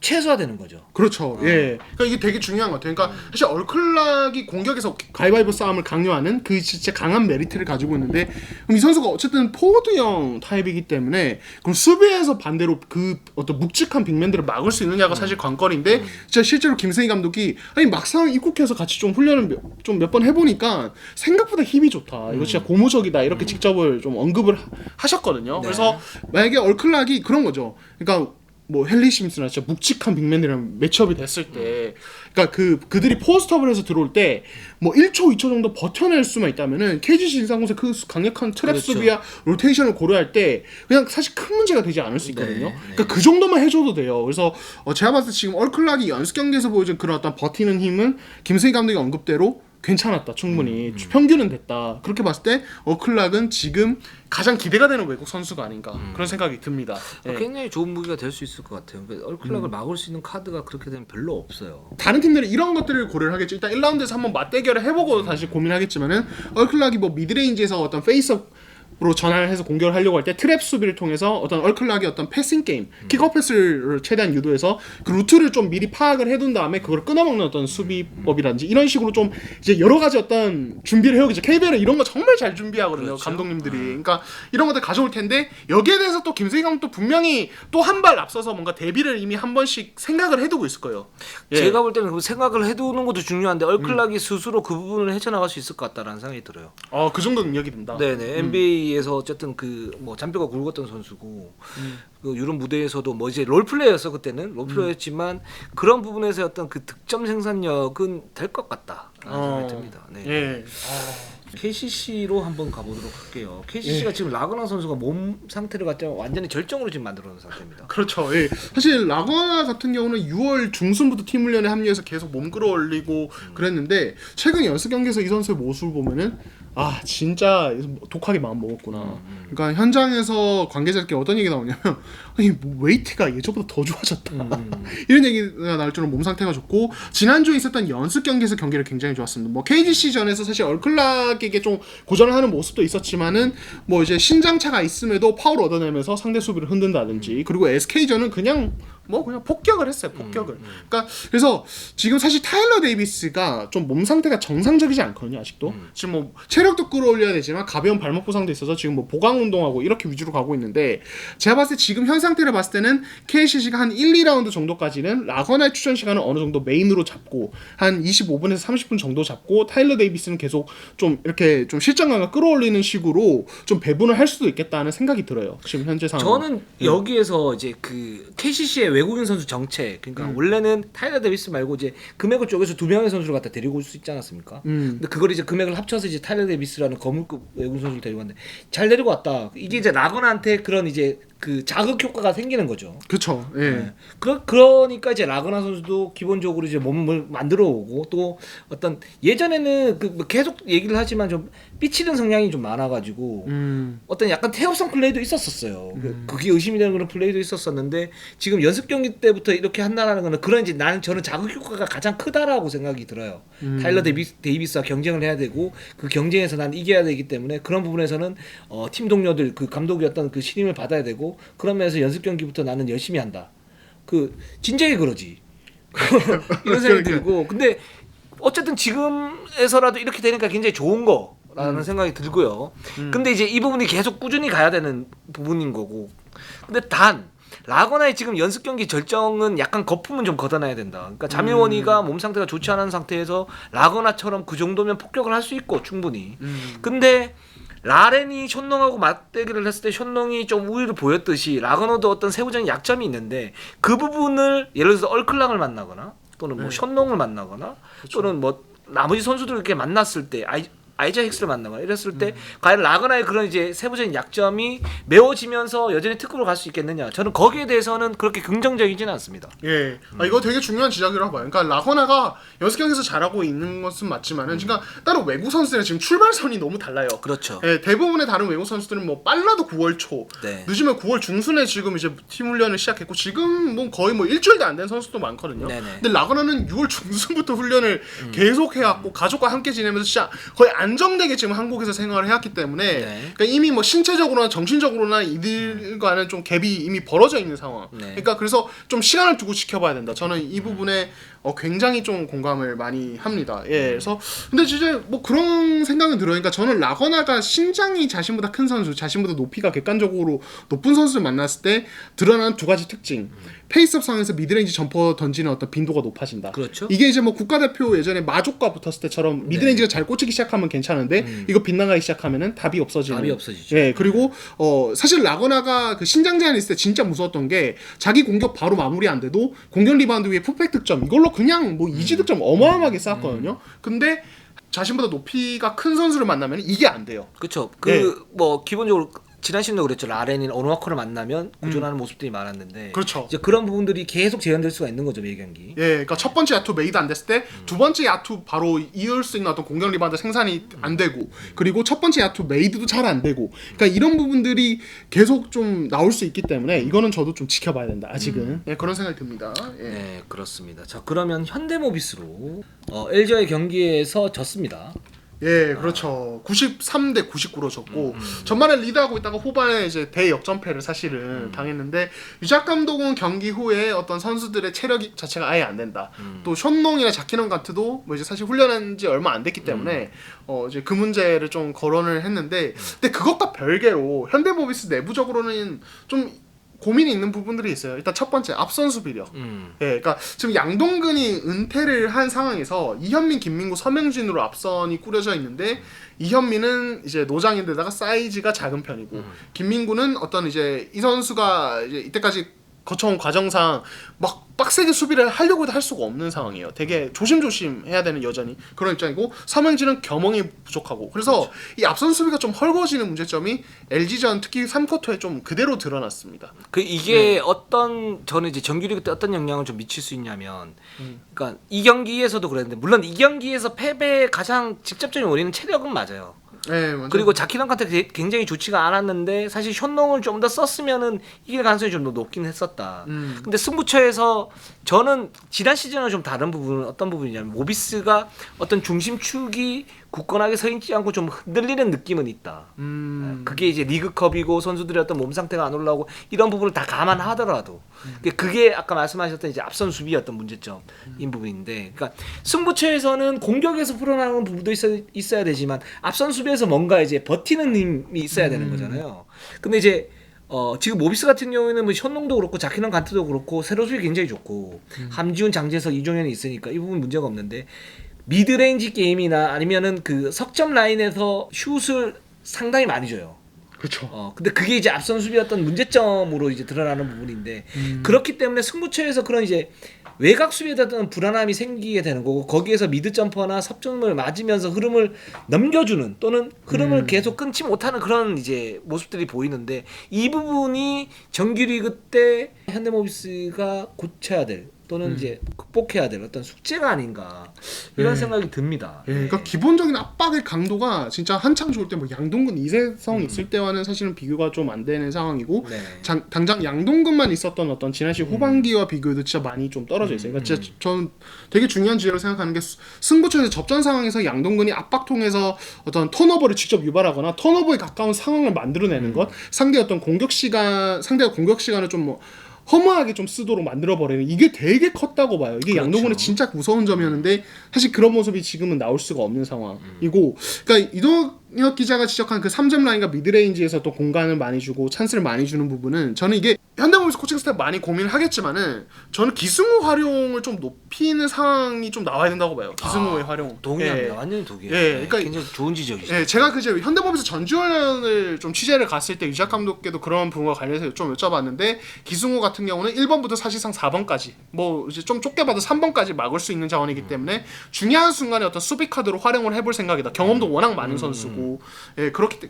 최소화되는 거죠. 그렇죠. 그러니까 이게 되게 중요한 것 같아요. 그러니까 사실 얼클락이 공격에서 가위바위보 싸움을 강요하는 그 진짜 강한 메리트를 가지고 있는데, 그럼 이 선수가 어쨌든 포워드형 타입이기 때문에 그럼 수비에서 반대로 그 어떤 묵직한 빅맨들을 막을 수 있느냐가 사실 관건인데, 진짜 실제로 김승희 감독이 막상 입국해서 같이 좀 훈련을 좀 몇 번 해보니까 생각보다 힘이 좋다. 이거 진짜 고무적이다. 이렇게 직접을 좀 언급을 하셨거든요. 그래서 만약에 얼클락이 그런 거죠. 그러니까 뭐 헨리 심스나 진짜 묵직한 빅맨이랑 매치업이 됐을 때, 그러니까 그들이 포스트업을 해서 들어올 때 뭐 1초, 2초 정도 버텨낼 수만 있다면은 KGC 인상공사 그 강력한 트랩 수비와 로테이션을 고려할 때 그냥 사실 큰 문제가 되지 않을 수 있거든요. 그러니까 그 정도만 해줘도 돼요. 그래서 제가 봤을 때 지금 얼클락이 연습 경기에서 보여준 그런 어떤 버티는 힘은 김승희 감독의 언급대로 괜찮았다. 충분히 평균은 됐다. 그렇게 봤을 때 얼클락은 지금 가장 기대가 되는 외국 선수가 아닌가 그런 생각이 듭니다. 굉장히 좋은 무기가 될 수 있을 것 같아요. 얼클락을 막을 수 있는 카드가 그렇게 되면 별로 없어요. 다른 팀들은 이런 것들을 고려를 하겠죠. 일단 1라운드에서 한번 맞대결을 해보고 다시 고민하겠지만은 얼클락이 뭐 미드레인지에서 어떤 페이스업 수비로 전환해서 공격을 하려고 할 때 트랩 수비를 통해서 어떤 얼클락의 어떤 패싱 게임, 킥업 패스를 최대한 유도해서 그 루트를 좀 미리 파악을 해둔 다음에 그걸 끊어먹는 어떤 수비법이라든지 이런 식으로 좀 이제 여러 가지 어떤 준비를 해오겠죠. KBL은 이런 거 정말 잘 준비하거든요. 그렇죠? 감독님들이. 그러니까 이런 것들 가져올 텐데 여기에 대해서 또 김승희 감독도 분명히 또 한 발 앞서서 뭔가 대비를 이미 한 번씩 생각을 해두고 있을 거예요. 예. 제가 볼 때는 그 생각을 해두는 것도 중요한데 얼클락이 스스로 그 부분을 헤쳐나갈 수 있을 것 같다라는 생각이 들어요. 그 정도 능력이 된다. 네네. NBA에서 어쨌든 그 뭐 잔뼈가 굵었던 선수고 그 유럽 무대에서도 뭐 이제 롤플레이였어 그때는 롤플레이였지만 그런 부분에서 어떤 그 득점 생산력은 될 것 같다라는 생각이 듭니다. 네. 예. KCC로 한번 가보도록 할게요. KCC가 지금 라거나 선수가 몸 상태를 갖다 완전히 절정으로 지금 만들어놓은 상태입니다. 그렇죠. 예. 사실 라거나 같은 경우는 6월 중순부터 팀 훈련에 합류해서 계속 몸 끌어올리고 그랬는데 최근 연습 경기에서 이 선수의 모습을 보면은 진짜 독하게 마음 먹었구나. 그러니까 현장에서 관계자들께 어떤 얘기 나오냐면 아니 뭐 웨이트가 예전보다 더 좋아졌다. 이런 얘기가 나올 정도로 몸 상태가 좋고 지난주에 있었던 연습 경기에서 경기를 굉장히 좋았습니다. 뭐 KGC전에서 사실 얼클락에게 좀 고전을 하는 모습도 있었지만은 뭐 이제 신장차가 있음에도 파워를 얻어내면서 상대 수비를 흔든다든지 그리고 SK전은 그냥 폭격을 했어요. 폭격을. 그러니까 그래서 지금 사실 타일러 데이비스가 좀 몸 상태가 정상적이지 않거든요. 아직도. 지금 뭐 체력도 끌어올려야 되지만 가벼운 발목 부상도 있어서 지금 뭐 보강 운동하고 이렇게 위주로 가고 있는데 제가 봤을 때 지금 현 상태를 봤을 때는 KCC가 한 1, 2라운드 정도까지는 라거나의 출전 시간을 어느 정도 메인으로 잡고 한 25분에서 30분 정도 잡고 타일러 데이비스는 계속 좀 이렇게 좀 실전감을 끌어올리는 식으로 좀 배분을 할 수도 있겠다는 생각이 들어요. 지금 현재 상황. 저는 여기에서 이제 그 KCC의 외국인 선수 정책 그러니까 원래는 타일러 데이비스 말고 이제 금액을 쪼개서 2명의 선수를 갖다 데리고 올 수 있지 않았습니까? 근데 그걸 이제 금액을 합쳐서 이제 타일러 데이비스라는 거물급 외국인 선수를 데리고 왔는데 잘 데리고 왔다. 이게 이제 라거나한테 그런 이제 그 자극 효과가 생기는 거죠. 그렇죠. 예. 네. 그러니까 이제 라거나 선수도 기본적으로 이제 몸을 만들어 오고 또 어떤 예전에는 그 계속 얘기를 하지만 좀 삐치는 성향이 좀 많아가지고 어떤 약간 태엽성 플레이도 있었었어요. 그게 의심이 되는 그런 플레이도 있었었는데 지금 연습 경기 때부터 이렇게 한다는 거는 그런 이제 저는 자극 효과가 가장 크다라고 생각이 들어요. 타일러 데이비스와 경쟁을 해야 되고 그 경쟁에서 난 이겨야 되기 때문에 그런 부분에서는 팀 동료들 그 감독이 어떤 그 신임을 받아야 되고 그런 면에서 연습 경기부터 나는 열심히 한다. 그 진작에 그러지. 이런 생각이 들고 근데 어쨌든 지금에서라도 이렇게 되니까 굉장히 좋은 거라는 생각이 들고요. 근데 이제 이 부분이 계속 꾸준히 가야 되는 부분인 거고. 근데 단 라거나의 지금 연습 경기 절정은 약간 거품은 좀 걷어놔야 된다. 그러니까 자밀원이가 몸 상태가 좋지 않은 상태에서 라거나처럼 그 정도면 폭격을 할 수 있고 충분히. 근데 라렌이 션농하고 맞대결을 했을 때 션농이 좀 우위를 보였듯이 라거노도 어떤 세부적인 약점이 있는데 그 부분을 예를 들어서 얼클락을 만나거나 또는 뭐 션농을 만나거나 또는 뭐 나머지 선수들 이렇게 만났을 때 아이자 힉스를 만나거나 이랬을 때 과연 라거나의 그런 이제 세부적인 약점이 메워지면서 여전히 특급으로 갈 수 있겠느냐. 저는 거기에 대해서는 그렇게 긍정적이지는 않습니다. 예. 이거 되게 중요한 지적이라고 봐요. 그러니까 라거나가 연습 경기에서 잘하고 있는 것은 맞지만은 그러니까 다른 외국 선수들은 지금 출발선이 너무 달라요. 그렇죠. 예, 대부분의 다른 외국 선수들은 뭐 빨라도 9월 초, 네. 늦으면 9월 중순에 지금 이제 팀 훈련을 시작했고 지금 뭐 거의 뭐 일주일도 안 된 선수도 많거든요. 네네. 근데 라거나는 6월 중순부터 훈련을 계속 해왔고 가족과 함께 지내면서 진짜 거의 안정되게 지금 한국에서 생활을 해왔기 때문에 그러니까 이미 뭐 신체적으로나 정신적으로나 이들과는 좀 갭이 이미 벌어져 있는 상황. 그러니까 그래서 좀 시간을 두고 지켜봐야 된다. 저는 이 부분에 굉장히 좀 공감을 많이 합니다. 예, 그래서 근데 진짜 뭐 그런 생각은 들어요. 그러니까 저는 라거나가 신장이 자신보다 큰 선수, 자신보다 높이가 객관적으로 높은 선수를 만났을 때 드러나는 두 가지 특징. 페이스업 상황에서 미드레인지 점퍼 던지는 어떤 빈도가 높아진다. 그렇죠. 이게 이제 뭐 국가대표 예전에 마족과 붙었을 때처럼 미드레인지가 잘 꽂히기 시작하면 괜찮은데 이거 빗나가기 시작하면은 답이 없어지는. 답이 없어지죠. 예, 그리고 사실 라거나가 그 신장 제한이 있을 때 진짜 무서웠던 게 자기 공격 바로 마무리 안 돼도 공격 리바운드 위에 풋백 득점 이걸로 그냥 뭐 이지 득점 어마어마하게 쌓았거든요. 근데 자신보다 높이가 큰 선수를 만나면 이게 안 돼요. 그렇죠. 뭐 기본적으로 지난 시즌도 그랬죠. 라렌인 어느와커를 만나면 고전하는 모습들이 많았는데 그렇죠. 이제 그런 부분들이 계속 재현될 수가 있는 거죠. 매 경기. 예, 그러니까 첫 번째 야투 메이드 안 됐을 때 두 번째 야투 바로 이을 수 있는 어떤 공격 리바운드 생산이 안 되고 그리고 첫 번째 야투 메이드도 잘 안 되고 그러니까 이런 부분들이 계속 좀 나올 수 있기 때문에 이거는 저도 좀 지켜봐야 된다. 아직은 예, 그런 생각이 듭니다. 예. 네, 그렇습니다. 자, 그러면 현대모비스로 LG와의 경기에서 졌습니다. 예, 그렇죠. 93대 99로 졌고 전반에 리드하고 있다가 후반에 이제 대역전패를 사실은 당했는데 유작 감독은 경기 후에 어떤 선수들의 체력 자체가 아예 안 된다. 또 션농이나 자키넌 간트도 뭐 이제 사실 훈련한 지 얼마 안 됐기 때문에 이제 그 문제를 좀 거론을 했는데 근데 그것과 별개로 현대모비스 내부적으로는 좀 고민이 있는 부분들이 있어요. 일단 첫 번째 앞선 수비력. 예, 그러니까 지금 양동근이 은퇴를 한 상황에서 이현민, 김민구, 서명진으로 앞선이 꾸려져 있는데 이현민은 이제 노장인데다가 사이즈가 작은 편이고 김민구는 어떤 이제 이 선수가 이제 이때까지 거쳐온 과정상 막 빡세게 수비를 하려고 해도 할 수가 없는 상황이에요. 되게 조심조심 해야 되는 여전히 그런 입장이고 서명진은 겸응이 부족하고 그래서 그렇죠. 이 앞선 수비가 좀 헐거워지는 문제점이 LG전 특히 3쿼터에 좀 그대로 드러났습니다. 이게 어떤 저는 이제 정규리그 때 어떤 영향을 좀 미칠 수 있냐면 그러니까 이 경기에서도 그랬는데 물론 이 경기에서 패배의 가장 직접적인 원인은 체력은 맞아요. 네, 그리고 자키난 카트 굉장히 좋지가 않았는데 사실 션농을 좀 더 썼으면은 이길 가능성이 좀 더 높긴 했었다. 근데 승부처에서 저는 지난 시즌은 좀 다른 부분은 어떤 부분이냐면 모비스가 어떤 중심축이 굳건하게 서 있지 않고 좀 흔들리는 느낌은 있다. 그게 이제 리그컵이고 선수들의 어떤 몸 상태가 안 올라오고 이런 부분을 다 감안하더라도 그게 아까 말씀하셨던 이제 앞선 수비였던 문제점인 부분인데, 그러니까 승부처에서는 공격에서 풀어나가는 부분도 있어야 되지만 앞선 수비에서 뭔가 이제 버티는 힘이 있어야 되는 거잖아요. 근데 이제 지금 모비스 같은 경우에는 뭐 현농도 그렇고 자키난 간트도 그렇고 세로 수비 굉장히 좋고 함지훈, 장재석, 이종현이 있으니까 이 부분 문제가 없는데. 미드레인지 게임이나 아니면은 그 석점 라인에서 슛을 상당히 많이 줘요. 그렇죠. 근데 그게 이제 앞선 수비였던 문제점으로 이제 드러나는 부분인데 그렇기 때문에 승부처에서 그런 이제 외곽 수비에 대한 불안함이 생기게 되는 거고 거기에서 미드 점퍼나 석점을 맞으면서 흐름을 넘겨주는 또는 흐름을 계속 끊지 못하는 그런 이제 모습들이 보이는데 이 부분이 정규리그 때 현대모비스가 고쳐야 될 또는 이제 극복해야 될 어떤 숙제가 아닌가 이런 생각이 듭니다. 그러니까 기본적인 압박의 강도가 진짜 한창 좋을 때 뭐 양동근, 이세성 있을 때와는 사실은 비교가 좀 안 되는 상황이고 당장 양동근만 있었던 어떤 지난 시즌 후반기와 비교해도 진짜 많이 좀 떨어져 있어요. 그러니까 진짜 저는 되게 중요한 지점을 생각하는 게 승부처에서 접전 상황에서 양동근이 압박 통해서 어떤 턴오버를 직접 유발하거나 턴오버에 가까운 상황을 만들어내는 것, 상대가 공격 시간을 좀 뭐 허무하게 좀 쓰도록 만들어버리는 이게 되게 컸다고 봐요. 이게 그렇죠. 양동근의 진짜 무서운 점이었는데 사실 그런 모습이 지금은 나올 수가 없는 상황이고 그러니까 이동혁 기자가 지적한 그 3점 라인과 미드레인지에서 또 공간을 많이 주고 찬스를 많이 주는 부분은 저는 이게 현대모비스 코칭 스태프 많이 고민을 하겠지만은 저는 기승우 활용을 좀 높이는 상황이 좀 나와야 된다고 봐요. 기승우의 활용. 동의합니다. 완전히 동의해요. 그러니까 굉장히 좋은 지적이죠. 제가 그제 현대모비스 전지훈련을 좀 취재를 갔을 때 유작 감독께도 그런 부분과 관련해서 좀 여쭤봤는데 기승우 같은 경우는 1번부터 사실상 4번까지 뭐 이제 좀 좁게 봐도 3번까지 막을 수 있는 자원이기 때문에 중요한 순간에 어떤 수비 카드로 활용을 해볼 생각이다. 경험도 워낙 많은 선수고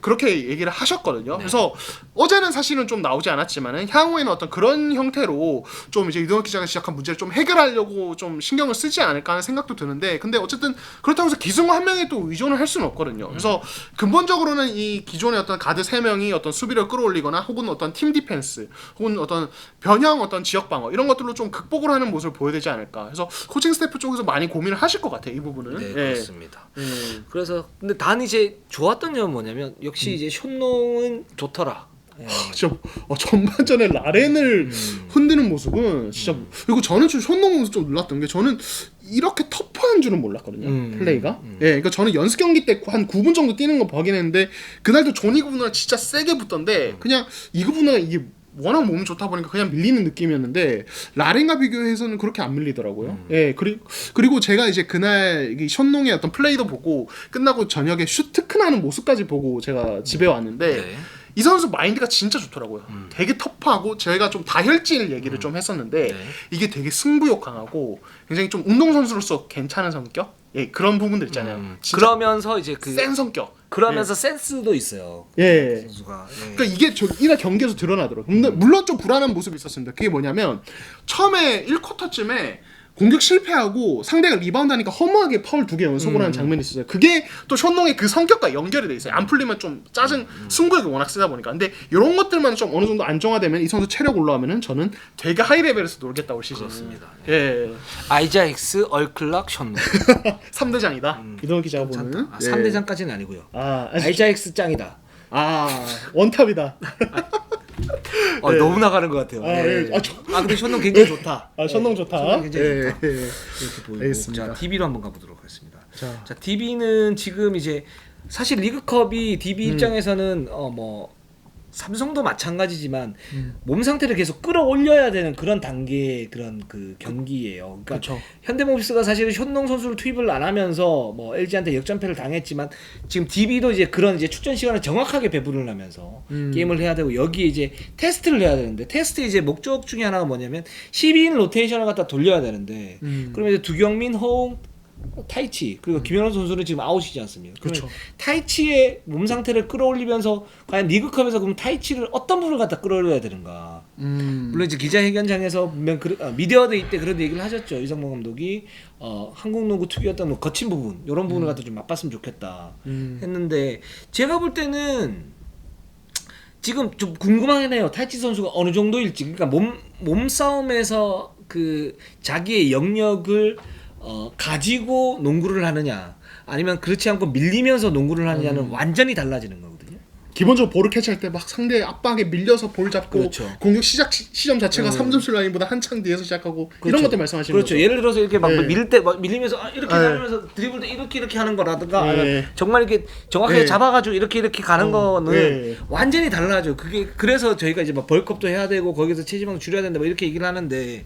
그렇게 얘기를 하셨거든요. 그래서 어제는 사실은 좀 나오지 않았지만은 향후에는 어떤 그런 형태로 좀 이제 이동혁 기자가 지적한 문제를 좀 해결하려고 좀 신경을 쓰지 않을까 하는 생각도 드는데 근데 어쨌든 그렇다고 해서 기승우 한 명에 또 의존을 할 수는 없거든요. 그래서 근본적으로는 이 기존의 어떤 가드 3명이 어떤 수비를 끌어올리거나 혹은 어떤 팀 디펜스 혹은 어떤 변형 어떤 지역 방어 이런 것들로 좀 극복을 하는 모습을 보여야 되지 않을까. 그래서 코칭 스태프 쪽에서 많이 고민을 하실 것 같아요. 이 부분은. 네, 그렇습니다. 그래서 근데 단 이제 좋았던 점은 뭐냐면 역시 이제 션농은 좋더라. 진짜 전반전에 라렌을 흔드는 모습은 진짜 그리고 저는 좀 션농 모습 좀 놀랐던 게 저는 이렇게 터프한 줄은 몰랐거든요. 플레이가. 그러니까 저는 연습 경기 때 한 9분 정도 뛰는 거 보긴 했는데 그날도 조니 구브너가 진짜 세게 붙던데 그냥 이 구브너가 이게 워낙 몸이 좋다 보니까 그냥 밀리는 느낌이었는데 라렌과 비교해서는 그렇게 안 밀리더라고요. 그리고 제가 이제 그날 이 션농의 어떤 플레이도 보고 끝나고 저녁에 슛 특훈하는 모습까지 보고 제가 집에 왔는데 이 선수 마인드가 진짜 좋더라고요. 되게 터프하고 저희가 좀 다혈질 얘기를 좀 했었는데 이게 되게 승부욕 강하고 굉장히 좀 운동선수로서 괜찮은 성격? 그런 부분들 있잖아요. 그러면서 이제 센 성격. 그러면서 센스도 있어요. 선수가. 그러니까 이게 이날 경기에서 드러나더라고요. 근데 물론 좀 불안한 모습이 있었습니다. 그게 뭐냐면 처음에 1쿼터쯤에 공격 실패하고 상대가 리바운드하니까 허무하게 파울 2개 연속으로 하는 장면이 있었어요. 그게 또 현농의 그 성격과 연결이 돼 있어요. 안 풀리면 좀 짜증, 승부욕이 워낙 세다 보니까. 근데 이런 것들만 좀 어느 정도 안정화되면 이 선수 체력 올라오면은 저는 되게 하이 레벨에서 놀겠다고 시즌. 그렇습니다. 예. 아이자엑스, 얼클락, 현농 3대장이다. 이동훈 기자가 보는. 3대장까지는 아니고요. 아직... 아이자엑스 짱이다. 원탑이다. 네. 너무 나가는 것 같아요. 근데 현농 굉장히 좋다. 현농 좋다. 굉장히 좋다. 이렇게 보이고. 알겠습니다. 자, DB로 한번 가보도록 하겠습니다. 자, DB는 지금 이제 사실 리그컵이 DB 입장에서는 뭐 삼성도 마찬가지지만 몸 상태를 계속 끌어올려야 되는 그런 단계의 그런 그 경기예요. 그러니까 그쵸. 현대모비스가 사실 현농 선수를 투입을 안 하면서 뭐 LG한테 역전패를 당했지만 지금 DB도 이제 그런 이제 축전 시간을 정확하게 배분을 하면서 게임을 해야 되고 여기에 이제 테스트를 해야 되는데 테스트 이제 목적 중에 하나가 뭐냐면 12인 로테이션을 갖다 돌려야 되는데 그러면 이제 두경민, 허웅, 타이치 그리고 김현원 선수는 지금 아웃이지 않습니까? 그렇죠. 타이치의 몸 상태를 끌어올리면서 과연 리그컵에서 그럼 타이치를 어떤 부분을 갖다 끌어올려야 되는가? 물론 이제 기자회견장에서 분명 미디어데이 때 그런 얘기를 하셨죠. 이성범 감독이 한국 농구 특유의 어떤 뭐 거친 부분 이런 부분을 갖다 좀 맛봤으면 좋겠다 했는데 제가 볼 때는 지금 좀 궁금하긴 해요. 타이치 선수가 어느 정도일지. 그러니까 몸싸움에서 그 자기의 영역을 가지고 농구를 하느냐 아니면 그렇지 않고 밀리면서 농구를 하느냐는 완전히 달라지는 거거든요. 기본적으로 볼을 캐치할 때 막 상대 압박에 밀려서 볼 잡고 그렇죠. 공격 시작 시점 자체가 3점슛 라인보다 한창 뒤에서 시작하고 그렇죠. 이런 것들 말씀하시는 그렇죠. 거죠. 예를 들어서 이렇게 막 밀릴 때 막 밀리면서 이렇게 하면서 드리블도 이렇게 하는 거라든가 아니면 정말 이렇게 정확하게 잡아가지고 이렇게 가는 거는 완전히 달라져. 그게 그래서 저희가 이제 막 벌컵도 해야 되고 거기서 체지방 줄여야 된다 뭐 이렇게 얘기를 하는데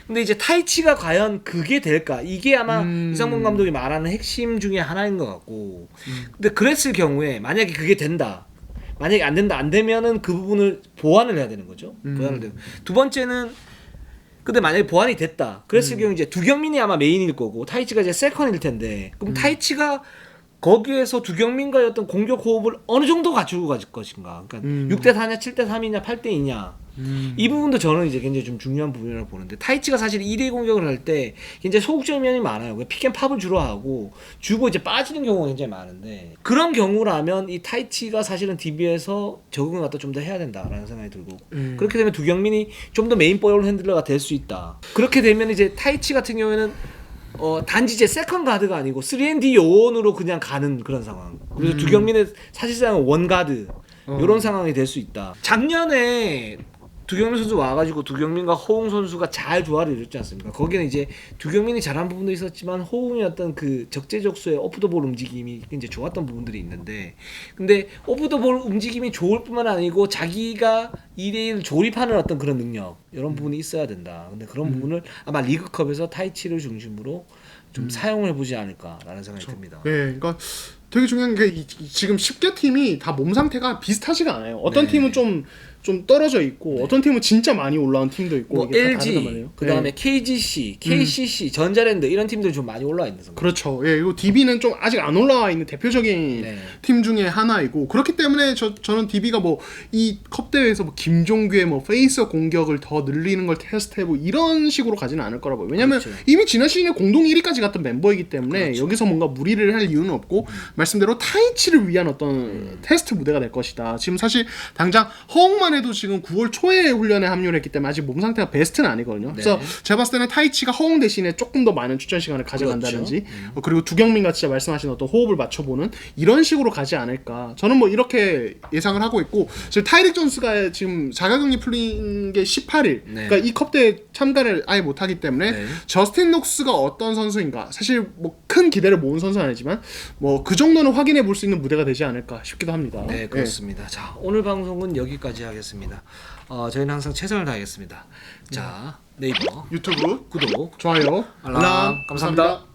근데 이제 타이치가 과연 그게 될까? 이게 아마 이상범 감독이 말하는 핵심 중에 하나인 것 같고 근데 그랬을 경우에 만약에 그게 된다. 만약에 안 된다 안 되면은 그 부분을 보완을 해야 되는 거죠. 보완을 되고 두 번째는 근데 만약에 보완이 됐다. 그랬을 경우 이제 두경민이 아마 메인일 거고 타이치가 이제 세컨일 텐데 그럼 타이치가 거기에서 두경민과의 어떤 공격 호흡을 어느 정도 갖추고 갈 것인가? 그러니까 6대 4냐, 7대 3이냐, 8대 2냐. 이 부분도 저는 이제 굉장히 좀 중요한 부분이라고 보는데 타이치가 사실 2대2 공격을 할 때 굉장히 소극적인 면이 많아요. 픽앤팝을 주로 하고 주고 이제 빠지는 경우가 굉장히 많은데 그런 경우라면 이 타이치가 사실은 DB에서 적응을 갖다 좀 더 해야 된다라는 생각이 들고 그렇게 되면 두경민이 좀 더 메인 볼 핸들러가 될 수 있다. 그렇게 되면 이제 타이치 같은 경우에는 단지 이제 세컨 가드가 아니고 3&D 요원으로 그냥 가는 그런 상황. 그래서 두경민의 사실상 원가드 이런 상황이 될 수 있다. 작년에 두경민 선수 와가지고 두경민과 호웅 선수가 잘 조화를 이뤘지 않습니까? 거기는 이제 두경민이 잘한 부분도 있었지만 호웅이 어떤 그 적재적소의 오프 더 볼 움직임이 굉장히 좋았던 부분들이 있는데 근데 오프 더 볼 움직임이 좋을 뿐만 아니고 자기가 2대1 조립하는 어떤 그런 능력 이런 부분이 있어야 된다. 근데 그런 부분을 아마 리그컵에서 타이치를 중심으로 좀 사용을 해보지 않을까라는 생각이 듭니다. 네, 그러니까 되게 중요한 게 지금 10개 팀이 다 몸 상태가 비슷하지가 않아요. 어떤 팀은 좀 떨어져 있고 어떤 팀은 진짜 많이 올라온 팀도 있고 뭐 LG 그다음에 KGC, KCC, 전자랜드 이런 팀들이 좀 많이 올라와 있는 상황. 그렇죠. 예, 그리고 DB는 좀 아직 안 올라와 있는 대표적인 팀 중에 하나이고 그렇기 때문에 저는 DB가 뭐 이 컵 대회에서 뭐 김종규의 뭐 페이스 공격을 더 늘리는 걸 테스트해보고 이런 식으로 가지는 않을 거라고요. 왜냐면 이미 지난 시즌에 공동 1위까지 갔던 멤버이기 때문에 여기서 뭔가 무리를 할 이유는 없고 말씀대로 타이치를 위한 어떤 테스트 무대가 될 것이다. 지금 사실 당장 허웅만 해도 지금 9월 초에 훈련에 합류를 했기 때문에 아직 몸 상태가 베스트는 아니거든요. 그래서 제가 봤을 때는 타이치가 허웅 대신에 조금 더 많은 출전 시간을 가져간다든지 그리고 두경민과 진짜 말씀하신 어떤 호흡을 맞춰보는 이런 식으로 가지 않을까. 저는 뭐 이렇게 예상을 하고 있고 지금 타이릭 존스가 지금 자가격리 풀린 게 18일 그러니까 이 컵대회 참가를 아예 못하기 때문에 저스틴 녹스가 어떤 선수인가 사실 뭐 큰 기대를 모은 선수는 아니지만 뭐 그 정도는 확인해 볼 수 있는 무대가 되지 않을까 싶기도 합니다. 네, 그렇습니다. 자, 오늘 방송은 여기까지 하겠습니다. 저희는 항상 최선을 다하겠습니다. 자, 네이버, 유튜브 구독, 좋아요, 알람, 감사합니다.